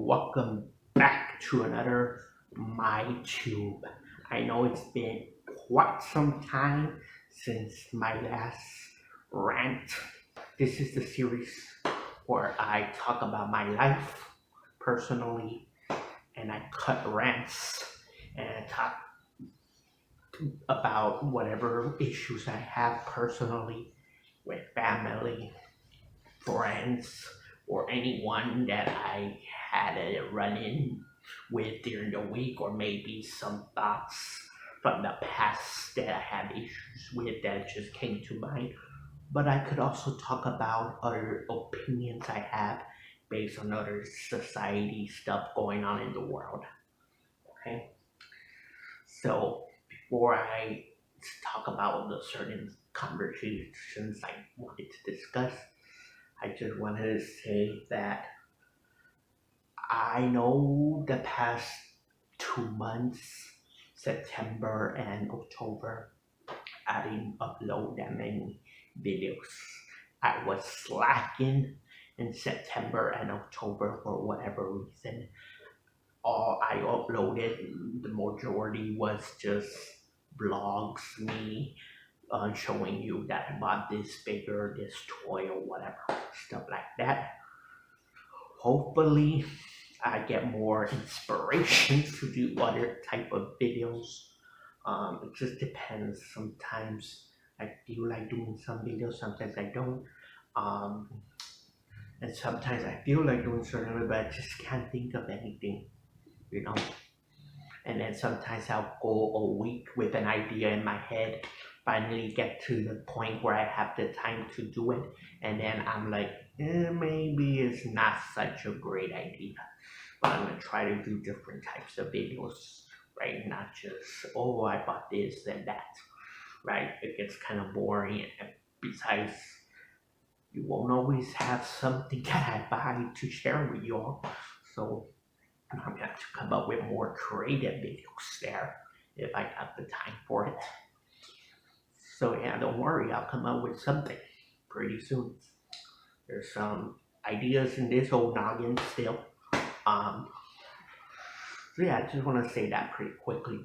welcome back to another MyTube. I know it's been quite some time since my last rant. This is the series where I talk about my life personally, and I cut rants and I talk about whatever issues I have personally with family, friends, or anyone that I had a run-in with during the week, or maybe some thoughts from the past that I had issues with that just came to mind. But I could also talk about other opinions I have based on other society stuff going on in the world. Okay? So before I talk about the certain conversations I wanted to discuss, I just wanted to say that I know the past 2 months, September and October, I didn't upload that many videos. I was slacking in September and October for whatever reason. All I uploaded, the majority was just vlogs, me showing you that I bought this figure, this toy, or whatever, stuff like that. Hopefully, I get more inspiration to do other type of videos. It just depends. Sometimes I feel like doing some videos, sometimes I don't. And sometimes I feel like doing certain videos, but I just can't think of anything, you know. And then sometimes I'll go a week with an idea in my head, finally get to the point where I have the time to do it, and then I'm like, maybe it's not such a great idea. But I'm gonna try to do different types of videos, right? Not just, oh, I bought this and that, right? It gets kind of boring, and besides, you won't always have something that I buy to share with you all. So I'm gonna have to come up with more creative videos there if I got the time for it. So yeah, don't worry, I'll come up with something pretty soon. There's some ideas in this old noggin still. So yeah, I just want to say that pretty quickly.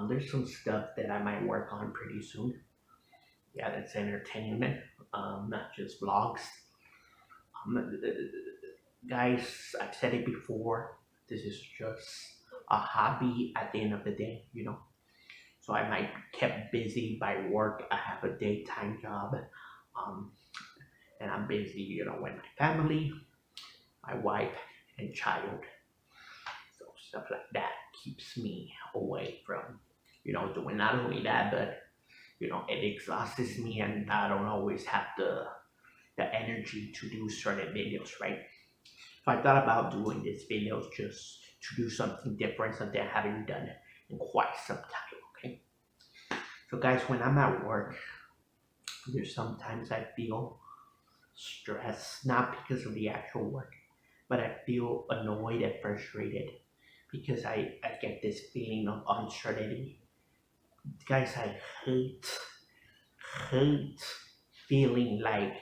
There's some stuff that I might work on pretty soon. Yeah, that's entertainment, not just vlogs. Guys, I've said it before, this is just a hobby at the end of the day, you know. So I might be kept busy by work. I have a daytime job, and I'm busy, you know, with my family, my wife, and child. So stuff like that keeps me away from, you know, doing not only that, but you know, it exhausts me, and I don't always have the energy to do certain videos, right? So I thought about doing this videos just to do something different, something I haven't done in quite some time. Okay. So guys, when I'm at work, there's sometimes I feel stressed, not because of the actual work, but I feel annoyed and frustrated because I get this feeling of uncertainty. Guys, I hate feeling like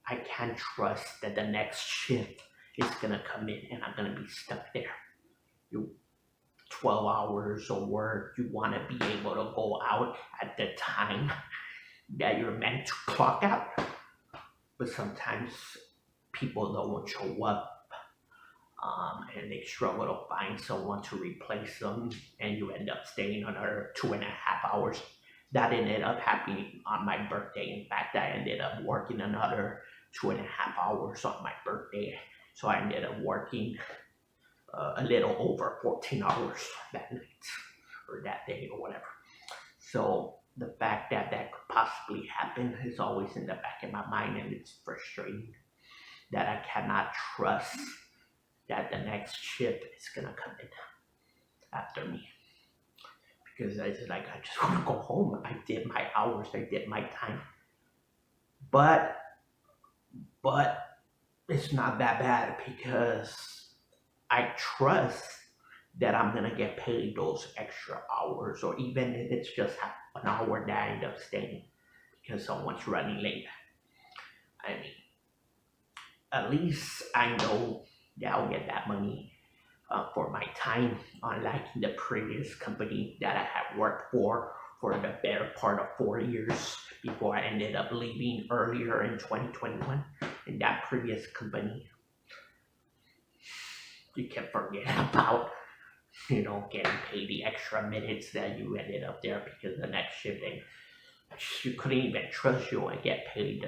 I can't trust that the next shift is gonna come in and I'm gonna be stuck there. You 12 hours of work, you wanna be able to go out at the time that you're meant to clock out. But sometimes people don't show up, and they struggle to find someone to replace them, and you end up staying another 2.5 hours. That ended up happening on my birthday. In fact, I ended up working another 2.5 hours on my birthday. So I ended up working a little over 14 hours that night, or that day, or whatever. So the fact that that could possibly happen is always in the back of my mind, and it's frustrating that I cannot trust that the next shift is gonna come in after me. Because I just want to go home. I did my hours, I did my time. But it's not that bad because I trust that I'm gonna get paid those extra hours, or even if it's just an hour that I end up staying because someone's running late. I mean, at least I know that I'll get that money for my time, unlike the previous company that I had worked for the better part of 4 years before I ended up leaving earlier in 2021. In that previous company, you can forget about, getting paid the extra minutes that you ended up there, because the next shift, you couldn't even trust you and get paid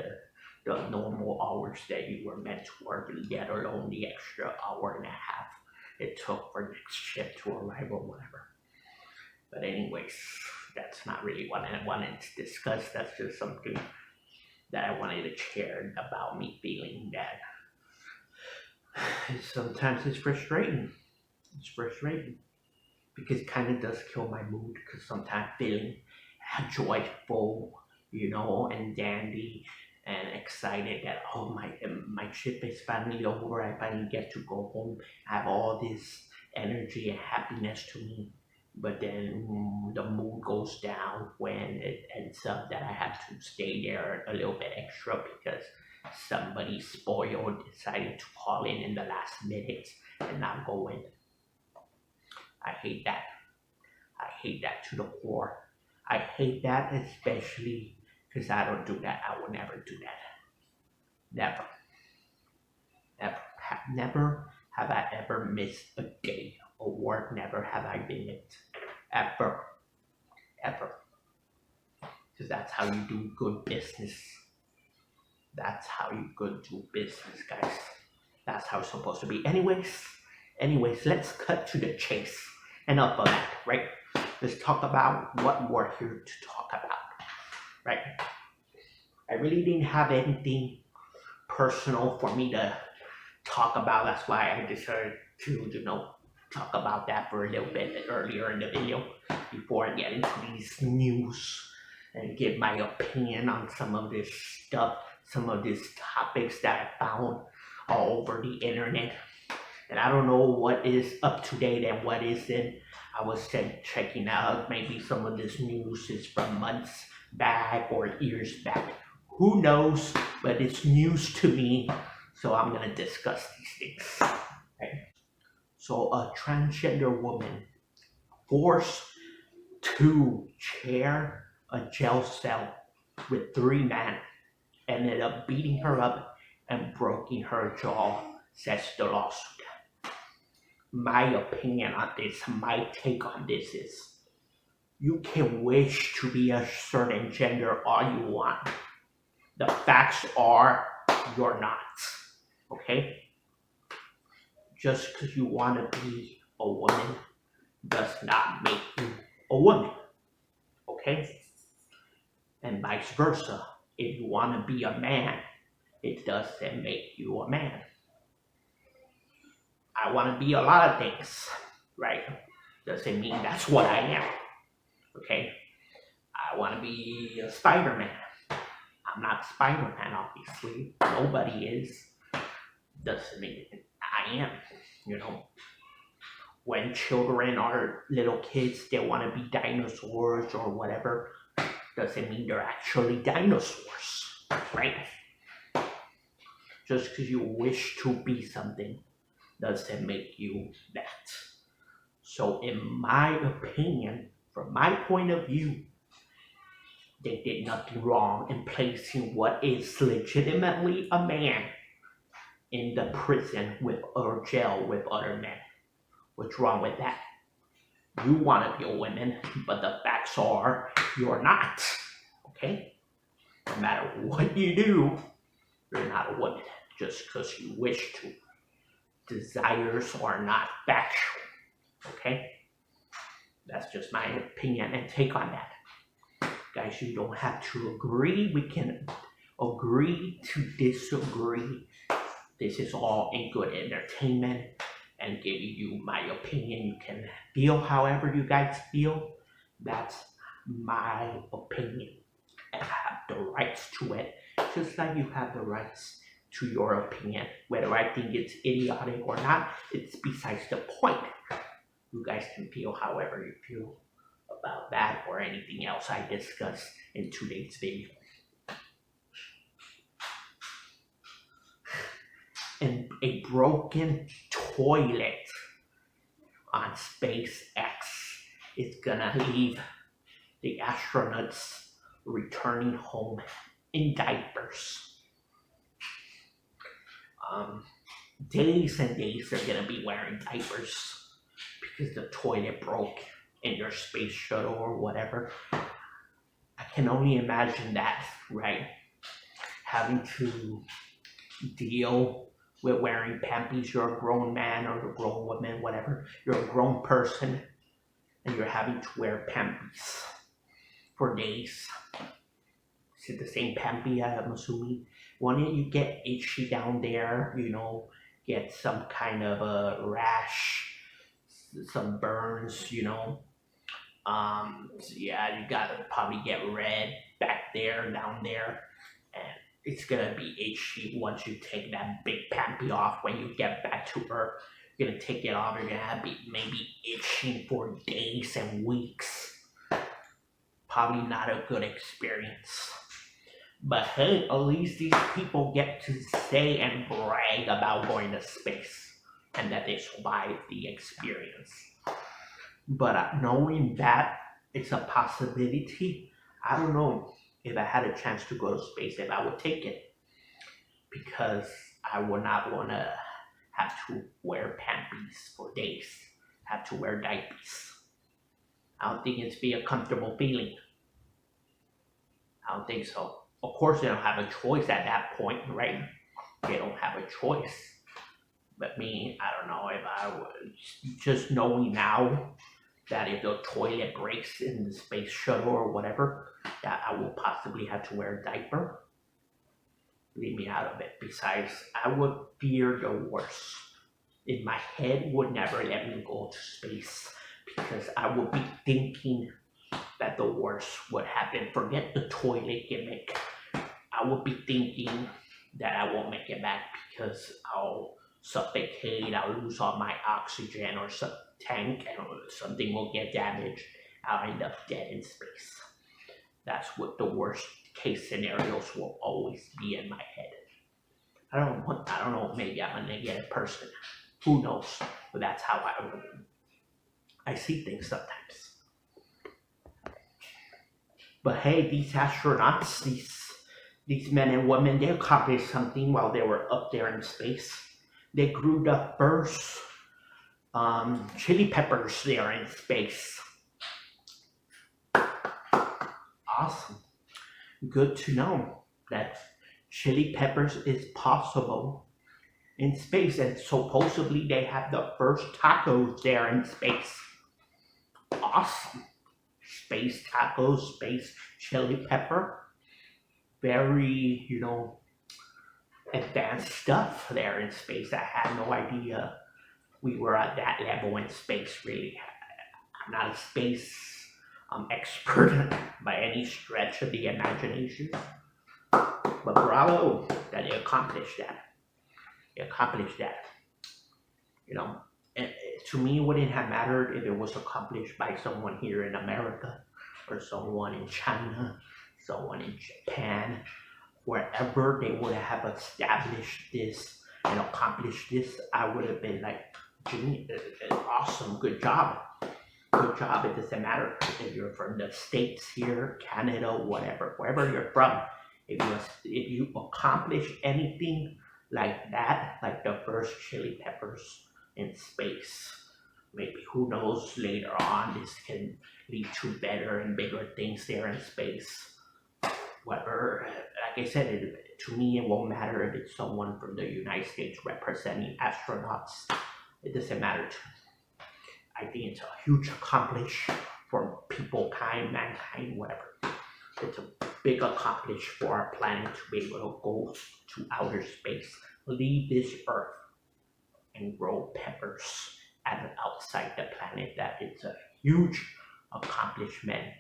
the normal hours that you were meant to work, let alone the extra hour and a half it took for next shift to arrive or whatever. But anyways, that's not really what I wanted to discuss. That's just something that I wanted to share about me feeling that sometimes it's frustrating. It's frustrating because it kind of does kill my mood, because sometimes feeling joyful, and dandy and excited that, oh, my shift is finally over, I finally get to go home, I have all this energy and happiness to me. But then the mood goes down when it ends up that I have to stay there a little bit extra because somebody spoiled decided to call in the last minute and not go in. I hate that. I hate that to the core. I hate that, especially because I don't do that. I will never do that. Never. Never have I ever missed a day of work. Never have I been it. Ever. Because that's how you do good business. That's how you do business, guys. That's how it's supposed to be. Anyways, let's cut to the chase. Enough of that, right? Let's talk about what we're here to talk about, right? I really didn't have anything personal for me to talk about. That's why I decided to, talk about that for a little bit earlier in the video before I get into these news and give my opinion on some of this stuff, some of these topics that I found all over the internet. And I don't know what is up to date and what isn't. I was checking out, maybe some of this news is from months back or years back. Who knows? But it's news to me, so I'm gonna discuss these things. Okay? So a transgender woman forced to share a jail cell with 3 men, ended up beating her up and breaking her jaw, says the lawsuit. My opinion on this, my take on this is, you can wish to be a certain gender all you want. The facts are, you're not, okay? Just because you want to be a woman does not make you a woman, okay? And vice versa. If you want to be a man, it doesn't make you a man. I want to be a lot of things, right? Doesn't mean that's what I am, okay? I want to be a Spider-Man. I'm not Spider-Man, obviously. Nobody is. Doesn't mean I am, When children are little kids, they want to be dinosaurs or whatever. Doesn't mean they're actually dinosaurs, right? Just because you wish to be something doesn't make you that. So in my opinion, from my point of view, they did nothing wrong in placing what is legitimately a man in the prison or jail with other men. What's wrong with that? You want to be a woman, but the facts are you're not, okay? No matter what you do, you're not a woman just because you wish to. Desires are not factual, okay? That's just my opinion and take on that. Guys, you don't have to agree. We can agree to disagree. This is all in good entertainment and giving you my opinion. You can feel however you guys feel. That's my opinion. And I have the rights to it, just like you have the rights to your opinion. Whether I think it's idiotic or not, it's besides the point. You guys can feel however you feel about that or anything else I discussed in today's video. And a broken toilet on SpaceX is gonna leave the astronauts returning home in diapers. Days and days they're gonna be wearing diapers because the toilet broke in your space shuttle or whatever. I can only imagine that, right? Having to deal with wearing pampies. You're a grown man or a grown woman, whatever. You're a grown person and you're having to wear pampies for days. Is it the same pampy, I'm assuming? Why don't you get itchy down there, get some kind of a rash, some burns, yeah, you gotta probably get red back there, down there, and it's gonna be itchy once you take that big pampy off. When you get back to Earth, you're gonna take it off, you're gonna be maybe itching for days and weeks. Probably not a good experience. But hey, at least these people get to say and brag about going to space and that they survived the experience. But knowing that it's a possibility, I don't know if I had a chance to go to space, if I would take it. Because I would not want to have to wear pampies for days, have to wear diapers. I don't think it'd be a comfortable feeling. I don't think so. Of course, they don't have a choice at that point, right? They don't have a choice. But me, I don't know if I would, just knowing now that if the toilet breaks in the space shuttle or whatever, that I will possibly have to wear a diaper. Leave me out of it. Besides, I would fear the worst. In my head would never let me go to space because I would be thinking that the worst would happen. Forget the toilet gimmick. I would be thinking that I won't make it back because I'll suffocate, I'll lose all my oxygen or some tank and something will get damaged. I'll end up dead in space. That's what the worst case scenarios will always be in my head. I don't know, maybe I'm a negative person. Who knows? But that's how I see things sometimes. But hey, these astronauts, these men and women, they accomplished something while they were up there in space. They grew the first chili peppers there in space. Awesome. Good to know that chili peppers is possible in space, and supposedly they have the first tacos there in space. Awesome. Space tacos, space chili pepper. Very, advanced stuff there in space. I had no idea we were at that level in space, really. I'm not a space expert by any stretch of the imagination. But bravo that they accomplished that. And to me, it wouldn't have mattered if it was accomplished by someone here in America or someone in China, someone in Japan, wherever they would have established this and accomplished this. I would have been like, awesome, good job. Good job. It doesn't matter if you're from the States here, Canada, whatever, wherever you're from. If you accomplish anything like that, like the first chili peppers in space, maybe who knows, later on this can lead to better and bigger things there in space. Whatever, like I said, to me it won't matter if it's someone from the United States representing astronauts. It doesn't matter to me. I think it's a huge accomplishment for mankind, whatever. It's a big accomplishment for our planet to be able to go to outer space, leave this Earth, and grow peppers outside the planet. That it's a huge accomplishment,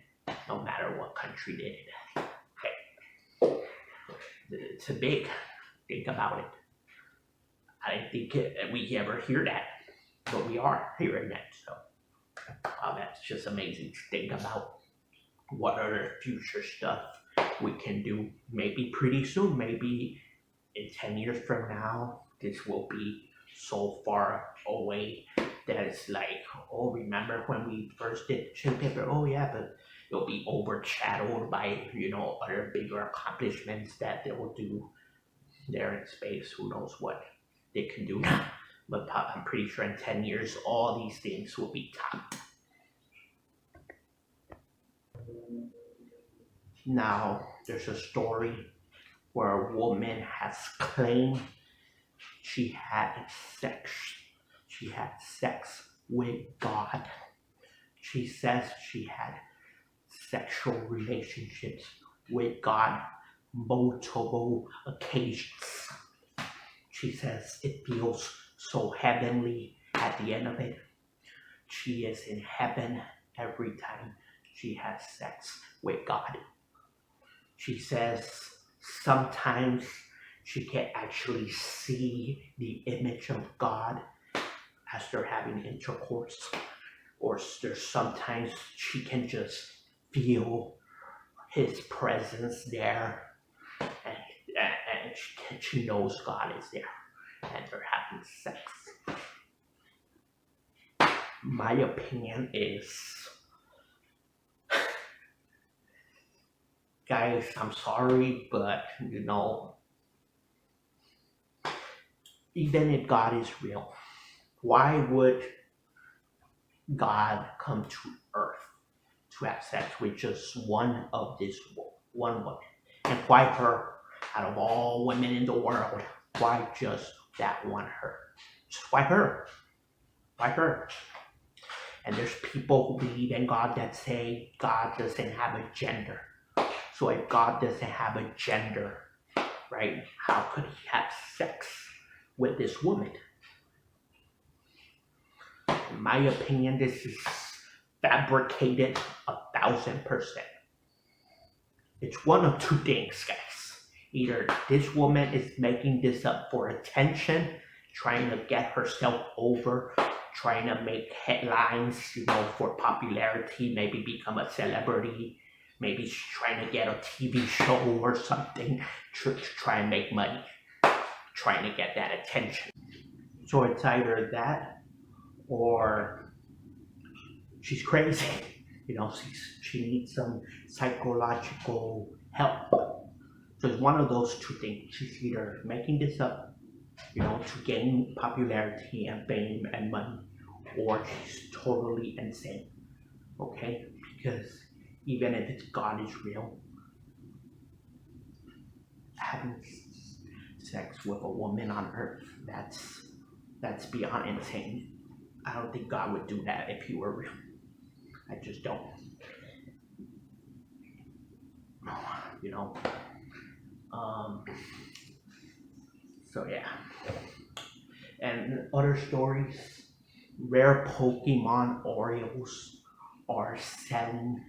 no matter what country they did. Okay, it's a big. Think about it. I didn't think we ever hear that, but we are hearing that. So, wow, that's just amazing to think about. What other future stuff we can do? Maybe pretty soon. Maybe in 10 years from now, this will be so far away that it's like, oh, remember when we first did chili pepper? Oh yeah, but it'll be overshadowed by, other bigger accomplishments that they will do there in space. Who knows what they can do now? But I'm pretty sure in 10 years, all these things will be topped. Now, there's a story where a woman has claimed she had sex. She had sex with God. She says she had sexual relationships with God multiple occasions. She says it feels so heavenly at the end of it. She is in heaven every time she has sex with God. She says sometimes she can actually see the image of God as they're having intercourse, or there's sometimes she can just feel his presence there, and she knows God is there, and they're having sex. My opinion is, guys, I'm sorry, but even if God is real, why would God come to earth to have sex with just one of this one woman? And why her? Out of all women in the world, why just that one her? Just why her? Why her? And there's people who believe in God that say God doesn't have a gender. So if God doesn't have a gender, right, how could he have sex with this woman? In my opinion, this is fabricated 1,000%. It's one of two things, guys. Either this woman is making this up for attention, trying to get herself over, trying to make headlines, for popularity, maybe become a celebrity, maybe she's trying to get a TV show or something, to try and make money, trying to get that attention. So it's either that, or she's crazy. She needs some psychological help. So it's one of those two things. She's either making this up, to gain popularity and fame and money, or she's totally insane. Okay? Because even if God is real, having sex with a woman on earth, that's beyond insane. I don't think God would do that if he were real. I just don't. So yeah. And other stories, rare Pokemon Oreos are selling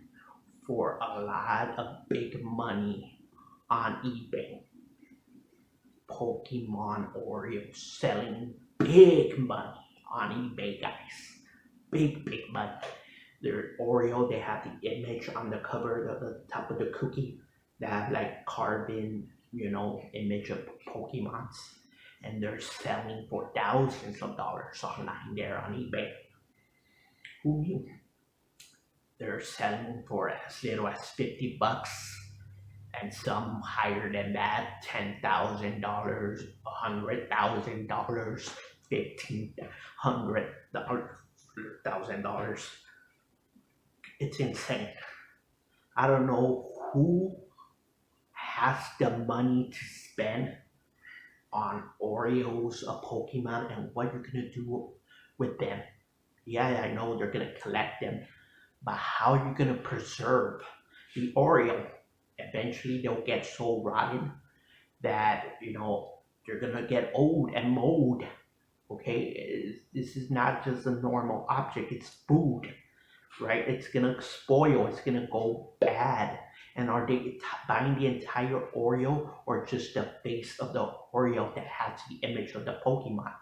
for a lot of big money on eBay. Pokemon Oreos selling big money on eBay, guys. Big money. Their Oreo, they have the image on the cover of the top of the cookie. They have like carbon, image of Pokemons. And they're selling for thousands of dollars online there on eBay. Who knew? They're selling for as little as $50, and some higher than that, $10,000, $100,000, $1,500,000. It's insane. I don't know who has the money to spend on Oreos, a Pokemon, and what you're gonna do with them. Yeah, I know they're gonna collect them, but how are you gonna preserve the Oreo? Eventually they'll get so rotten that they're gonna get old and mold. Okay, this is not just a normal object, it's food, right? It's gonna spoil, it's gonna go bad. And are they buying the entire Oreo, or just the face of the Oreo that has the image of the Pokemon,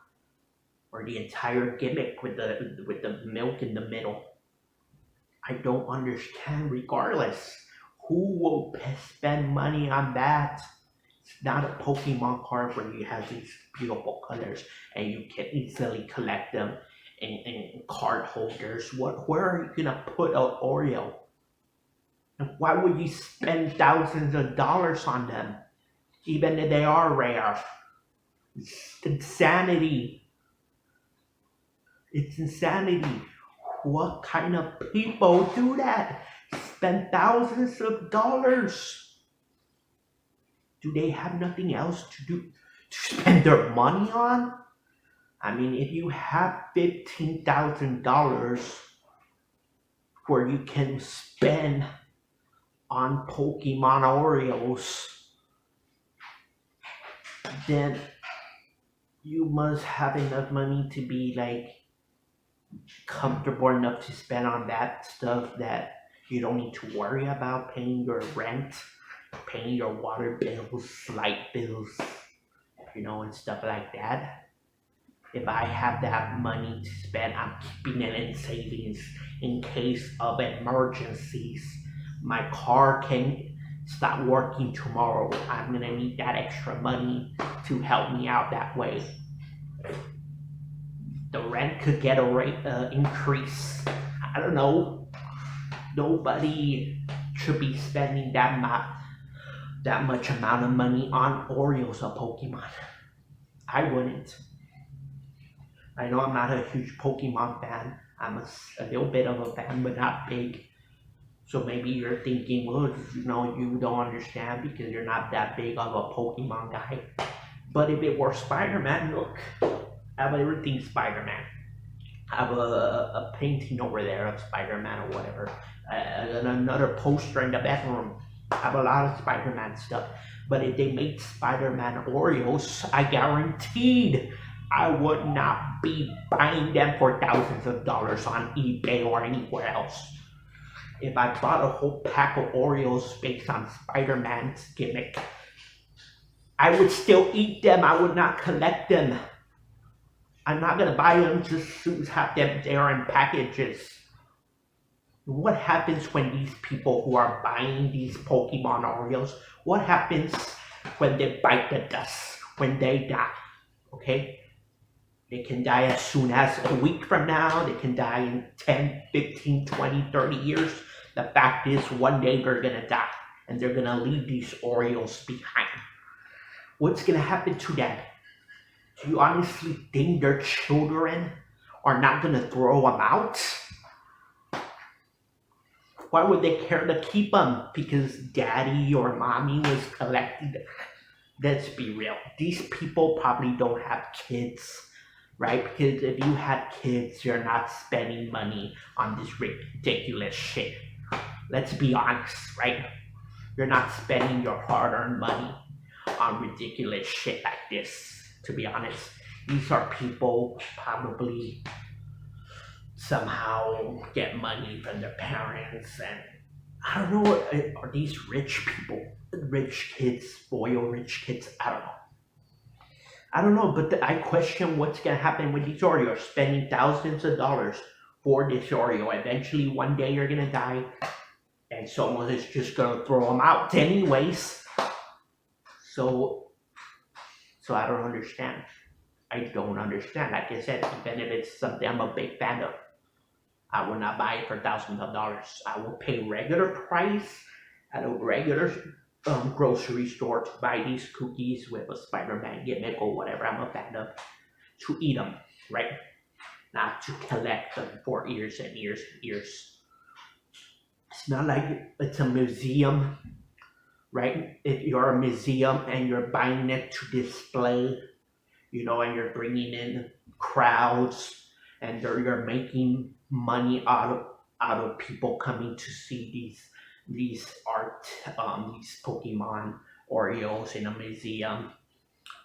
or the entire gimmick with the milk in the middle? I don't understand. Regardless, who will spend money on that? It's not a Pokemon card where you have these beautiful colors and you can easily collect them in card holders. Where are you gonna put an Oreo? And why would you spend thousands of dollars on them, even if they are rare? It's insanity. It's insanity. What kind of people do that? Spend thousands of dollars. Do they have nothing else to do to spend their money on? I mean, if you have $15,000 where you can spend on Pokemon Oreos, then you must have enough money to be like comfortable enough to spend on that stuff that you don't need to worry about paying your rent, paying your water bills, light bills, and stuff like that. If I have that money to spend, I'm keeping it in savings in case of emergencies. My car can stop working tomorrow. I'm gonna need that extra money to help me out that way. The rent could get a rate increase. I don't know. Nobody should be spending that much amount of money on Oreos or Pokemon. I wouldn't. I know I'm not a huge Pokemon fan. I'm a little bit of a fan, but not big. So maybe you're thinking, well, you don't understand because you're not that big of a Pokemon guy. But if it were Spider-Man, look, I have everything Spider-Man. I have a painting over there of Spider-Man or whatever. And another poster in the bedroom. I have a lot of Spider-Man stuff. But if they made Spider-Man Oreos, I guaranteed I would not be buying them for thousands of dollars on eBay or anywhere else. If I bought a whole pack of Oreos based on Spider-Man's gimmick, I would still eat them. I would not collect them. I'm not gonna buy them just to have them there in packages. What happens when these people who are buying these Pokemon Oreos, what happens when they bite the dust, when they die? Okay? They can die as soon as a week from now. They can die in 10, 15, 20, 30 years. The fact is, one day they're gonna die. And they're gonna leave these Oreos behind. What's gonna happen to them? Do you honestly think their children are not gonna throw them out? Why would they care to keep them? Because daddy or mommy was collecting them. Let's be real. These people probably don't have kids. Right? Because if you had kids, you're not spending money on this ridiculous shit. Let's be honest, right? You're not spending your hard-earned money on ridiculous shit like this, to be honest. These are people probably somehow get money from their parents, and I don't know, are these rich people, rich kids, spoiled rich kids? I don't know, but I question what's gonna happen with these Oreos. Spending thousands of dollars for this Oreo. Eventually, one day you're gonna die, and someone is just gonna throw them out anyways. So I don't understand. I don't understand. Like I said, even if it's something I'm a big fan of, I will not buy it for thousands of dollars. I will pay regular price at a regular grocery store to buy these cookies with a Spider-Man gimmick or whatever I'm a fan of, to eat them, right? Not to collect them for years and years and years. It's not like it's a museum, right? If you're a museum and you're buying it to display, and you're bringing in crowds and you're making money out of people coming to see these art, these Pokemon Oreos in a museum.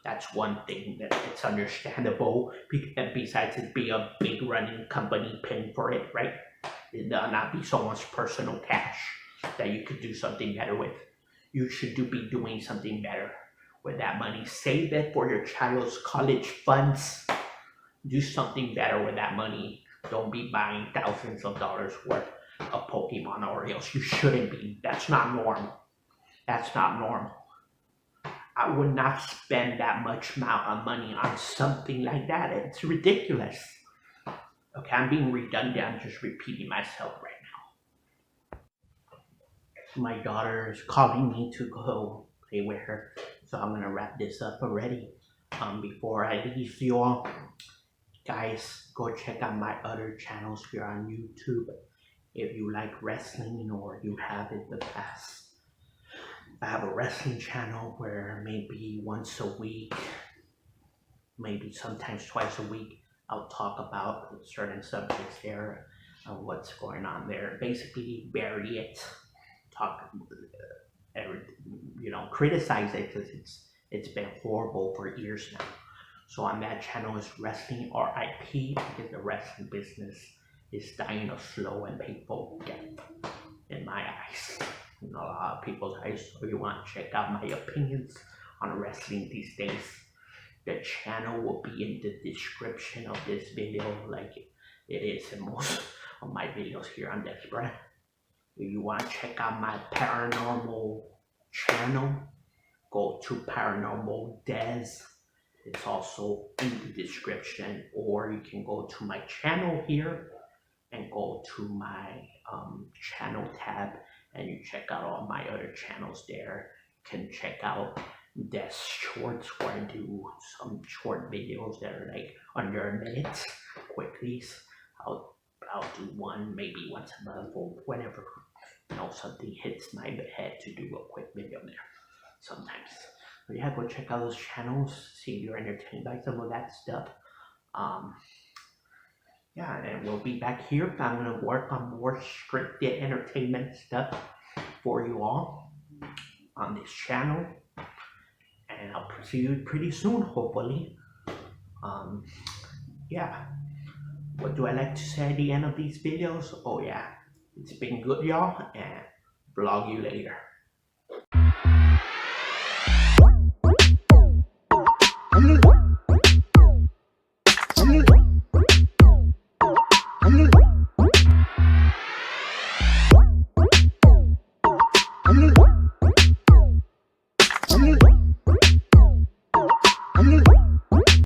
That's one thing that it's understandable. And besides, it be a big running company paying for it, right? It not be so much personal cash that you could do something better with. You should be doing something better with that money. Save it for your child's college funds. Do something better with that money. Don't be buying thousands of dollars worth of Pokemon Oreos. You shouldn't be. That's not normal. That's not normal. I would not spend that much amount of money on something like that. It's ridiculous. Okay, I'm being redundant. I'm just repeating myself right now. My daughter is calling me to go play with her, so I'm gonna wrap this up already. Before I leave you all, guys, go check out my other channels here on YouTube. If you like wrestling or you have in the past, I have a wrestling channel where maybe once a week, maybe sometimes twice a week, I'll talk about certain subjects there, what's going on there. Basically, bury it, talk, criticize it because it's been horrible for years now. So on that channel is Wrestling RIP, because the wrestling business is dying a slow and painful death in my eyes. In a lot of people's eyes. So you want to check out my opinions on wrestling these days. The channel will be in the description of this video, like it is in most of my videos here on Desperate. If you want to check out my paranormal channel, go to Paranormal Des. It's also in the description, or you can go to my channel here and go to my channel tab, and you check out all my other channels there. You can check out Des Shorts, where I do some short videos that are like under a minute, quickly. I'll do one maybe once a month or whenever something hits my head to do a quick video there sometimes. But yeah, go check out those channels, see if you're entertained by some of that stuff. Yeah, and we'll be back here. I'm gonna work on more scripted entertainment stuff for you all on this channel, and I'll see you pretty soon, hopefully. Yeah, what do I like to say at the end of these videos? Oh yeah, it's been good, y'all, and vlog you later.